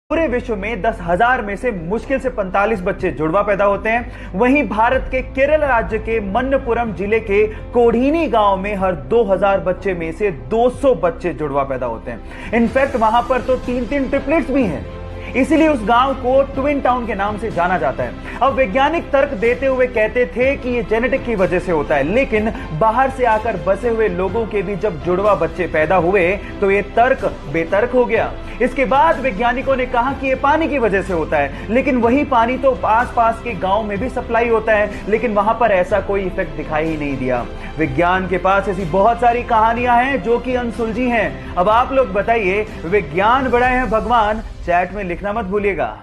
पूरे विश्व में 10,000 में से मुश्किल से 45 बच्चे जुड़वा पैदा होते हैं। वहीं भारत के केरल राज्य के मन्नपुरम जिले के कोढ़ीनी गांव में हर 2,000 बच्चे में से 200 बच्चे जुड़वा पैदा होते हैं। इनफैक्ट वहां पर तो 3-3 ट्रिपलेट्स भी हैं। इसीलिए उस गांव को ट्विन टाउन के नाम से जाना जाता है। अब वैज्ञानिक तर्क देते हुए कहते थे कि यह जेनेटिक की वजह से होता है, लेकिन बाहर से आकर बसे हुए लोगों के भी जब जुड़वा बच्चे पैदा हुए तो यह तर्क बेतर्क हो गया। इसके बाद वैज्ञानिकों ने कहा कि यह पानी की वजह से होता है, लेकिन वही पानी तो आसपास के गांव में भी सप्लाई होता है, लेकिन वहां पर ऐसा कोई इफेक्ट दिखाई ही नहीं दिया। विज्ञान के पास ऐसी बहुत सारी कहानियां हैं जो कि अनसुलझी हैं। अब आप लोग बताइए, विज्ञान बड़ा है भगवान? चैट में लिखना मत भूलिएगा।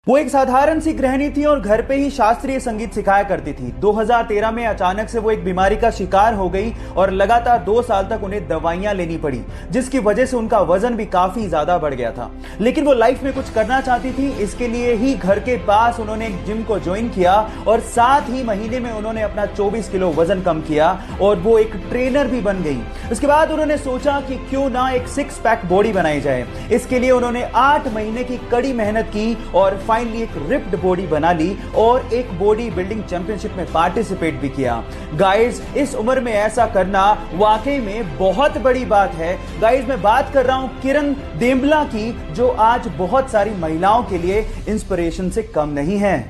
वो एक साधारण सी गृहिणी थी और घर पे ही शास्त्रीय संगीत सिखाया करती थी। 2013 में अचानक से वो एक बीमारी का शिकार हो गई और लगातार 2 साल तक उन्हें दवाइयां लेनी पड़ी, जिसकी वजह से उनका वजन भी काफी ज्यादा बढ़ गया था। लेकिन वो लाइफ में कुछ करना चाहती थी, इसके लिए ही घर के पास उन्होंने एक जिम को ज्वाइन किया और 7 ही महीने में उन्होंने अपना 24 किलो वजन कम किया और वो एक ट्रेनर भी बन गई। उसके बाद उन्होंने सोचा कि क्यों ना एक 6 पैक बॉडी बनाई जाए। इसके लिए उन्होंने 8 महीने की कड़ी मेहनत की और फाइनली एक रिप्ड बॉडी बना ली और एक बॉडी बिल्डिंग चैंपियनशिप में पार्टिसिपेट भी किया। गाइस, इस उम्र में ऐसा करना वाकई में बहुत बड़ी बात है। गाइस, मैं बात कर रहा हूं किरण देम्बला की, जो आज बहुत सारी महिलाओं के लिए इंस्पिरेशन से कम नहीं है।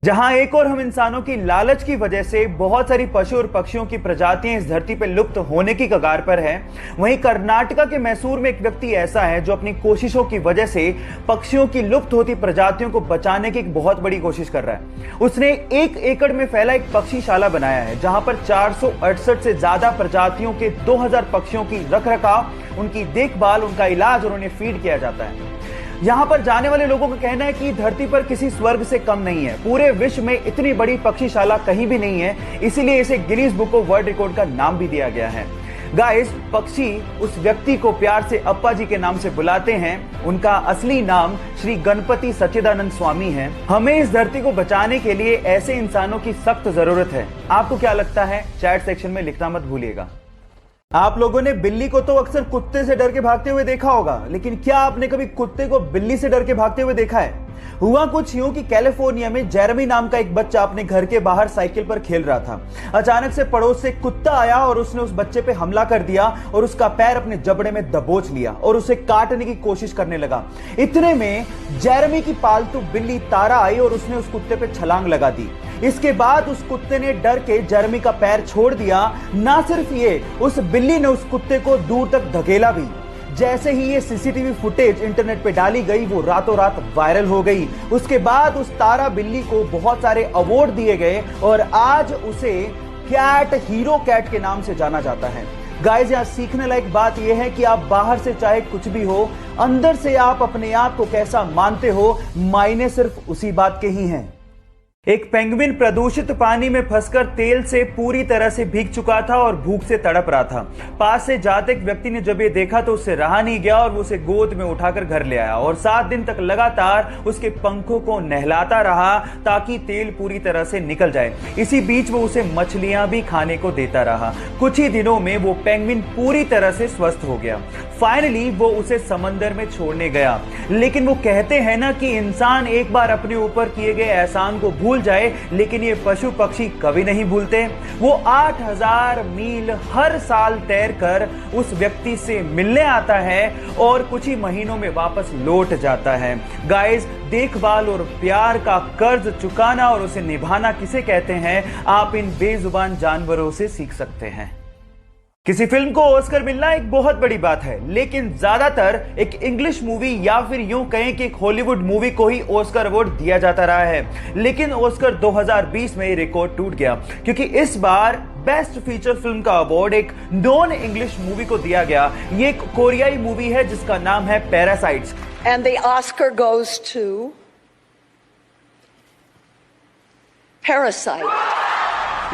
जहां एक और हम इंसानों की लालच की वजह से बहुत सारी पशु और पक्षियों की प्रजातियां इस धरती पर लुप्त होने की कगार पर है, वहीं कर्नाटका के मैसूर में एक व्यक्ति ऐसा है जो अपनी कोशिशों की वजह से पक्षियों की लुप्त होती प्रजातियों को बचाने की एक बहुत बड़ी कोशिश कर रहा है। उसने 1 एकड़ में फैला एक पक्षीशाला बनाया है, जहां पर 468 से ज्यादा प्रजातियों के 2000 पक्षियों की रखरखाव, उनकी देखभाल, उनका इलाज और उन्हें फीड किया जाता है। यहां पर जाने वाले लोगों का कहना है कि धरती पर किसी स्वर्ग से कम नहीं है। पूरे विश्व में इतनी बड़ी पक्षीशाला कहीं भी नहीं है, इसीलिए इसे Guinness book of world record का नाम भी दिया गया है। गाइस, पक्षी उस व्यक्ति को प्यार से अप्पा जी के नाम से बुलाते हैं। उनका असली नाम श्री गणपति सच्चिदानंद स्वामी है। हमें इस धरती को बचाने के लिए ऐसे इंसानों की सख्त जरूरत है। आपको क्या लगता है? चैट सेक्शन में लिखना मत भूलिएगा। आप लोगों ने बिल्ली को तो अक्सर कुत्ते से डर के भागते हुए देखा होगा, लेकिन क्या आपने कभी कुत्ते को बिल्ली से डर के भागते हुए देखा है? हुआ कुछ यूं कि कैलिफोर्निया में जेरेमी नाम का एक बच्चा अपने घर के बाहर साइकिल पर खेल रहा था। अचानक से पड़ोस से कुत्ता आया और उसने उस बच्चे पे हमला कर दिया और उसका पैर अपने जबड़े में दबोच लिया और उसे काटने की कोशिश करने लगा। इतने में जेरेमी की पालतू बिल्ली तारा आई और उसने उस कुत्ते पे छलांग लगा दी। इसके बाद उस कुत्ते ने डर के जेरेमी का पैर छोड़ दिया। ना सिर्फ ये, उस बिल्ली ने उस कुत्ते को दूर तक धकेला भी। जैसे ही ये सीसीटीवी फुटेज इंटरनेट पे डाली गई, वो रातों रात वायरल हो गई। उसके बाद उस तारा बिल्ली को बहुत सारे अवार्ड दिए गए और आज उसे कैट हीरो कैट के नाम से जाना जाता है। गाइस, यहां सीखने लायक बात यह है कि आप बाहर से चाहे कुछ भी हो, अंदर से आप अपने आप को कैसा मानते हो, मायने सिर्फ उसी बात के ही हैं। एक पेंगुइन प्रदूषित पानी में फंसकर तेल से पूरी तरह से भीग चुका था और भूख से तड़प रहा था। पास से जाते एक व्यक्ति ने जब ये देखा तो उससे रहा नहीं गया और वो उसे गोद में उठाकर घर ले आया और 7 दिन तक लगातार उसके पंखों को नहलाता रहा ताकि तेल पूरी तरह से निकल जाए। इसी बीच वो उसे मछलियां भी खाने को देता रहा। कुछ ही दिनों में वो पेंगुइन पूरी तरह से स्वस्थ हो गया। फाइनली वो उसे समंदर में छोड़ने गया। लेकिन वो कहते हैं ना कि इंसान एक बार अपने ऊपर किए गए एहसान को भूल जाए, लेकिन ये पशु पक्षी कभी नहीं भूलते। वो 8000 मील हर साल तैरकर उस व्यक्ति से मिलने आता है और कुछ ही महीनों में वापस लौट जाता है। गाइस, देखभाल और प्यार का कर्ज चुकाना और उसे निभाना किसे कहते हैं, आप इन बेजुबान जानवरों से सीख सकते हैं। किसी फिल्म को ऑस्कर मिलना एक बहुत बड़ी बात है, लेकिन ज्यादातर एक इंग्लिश मूवी या फिर यूं कहें कि एक हॉलीवुड मूवी को ही ऑस्कर अवार्ड दिया जाता रहा है। लेकिन ऑस्कर 2020 में रिकॉर्ड टूट गया, क्योंकि इस बार बेस्ट फीचर फिल्म का अवार्ड एक नॉन इंग्लिश मूवी को दिया गया। ये एक कोरियाई मूवी है जिसका नाम है parasites. And the Oscar goes to parasite.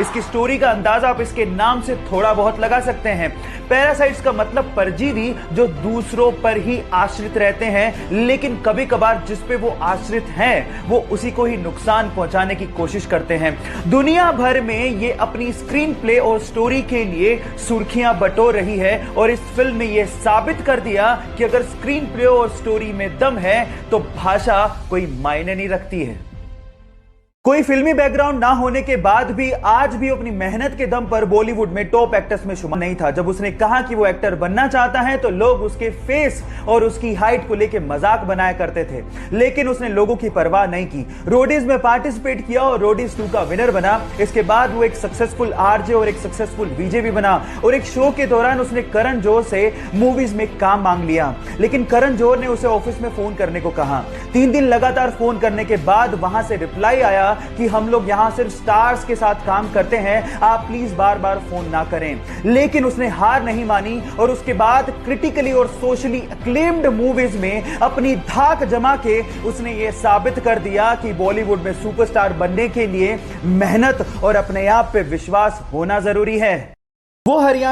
इसकी स्टोरी का अंदाजा आप इसके नाम से थोड़ा बहुत लगा सकते हैं। पैरासाइट्स का मतलब परजीवी जो दूसरों पर ही आश्रित रहते हैं, लेकिन कभी कभार जिस पे वो आश्रित हैं वो उसी को ही नुकसान पहुंचाने की कोशिश करते हैं। दुनिया भर में ये अपनी स्क्रीन प्ले और स्टोरी के लिए सुर्खियां बटोर रही है और इस फिल्म में ये साबित कर दिया कि अगर स्क्रीन प्ले और स्टोरी में दम है तो भाषा कोई मायने नहीं रखती है। कोई फिल्मी बैकग्राउंड ना होने के बाद भी आज भी अपनी मेहनत के दम पर बॉलीवुड में टॉप एक्टर्स में शुमार नहीं था। जब उसने कहा कि वो एक्टर बनना चाहता है तो लोग उसके फेस और उसकी हाइट को लेकर मजाक बनाया करते थे, लेकिन उसने लोगों की परवाह नहीं की। रोडीज में पार्टिसिपेट किया और रोडीज 2 का विनर बना। इसके बाद वो एक सक्सेसफुल आरजे और एक सक्सेसफुल वीजे भी बना और एक शो के दौरान उसने करण जौहर से मूवीज में काम मांग लिया, लेकिन करण जौहर ने उसे ऑफिस में फोन करने को कहा। 3 दिन लगातार फोन करने के बाद वहां से रिप्लाई आया कि हम लोग यहां सिर्फ स्टार्स के साथ काम करते हैं, आप प्लीज बार बार फोन ना करें। लेकिन उसने हार नहीं मानी और उसके बाद क्रिटिकली और सोशली एक्लेम्ड मूवीज में अपनी धाक जमा के उसने ये साबित कर दिया कि बॉलीवुड में सुपरस्टार बनने के लिए मेहनत और अपने आप पे विश्वास होना जरूरी है। वो हरियाणा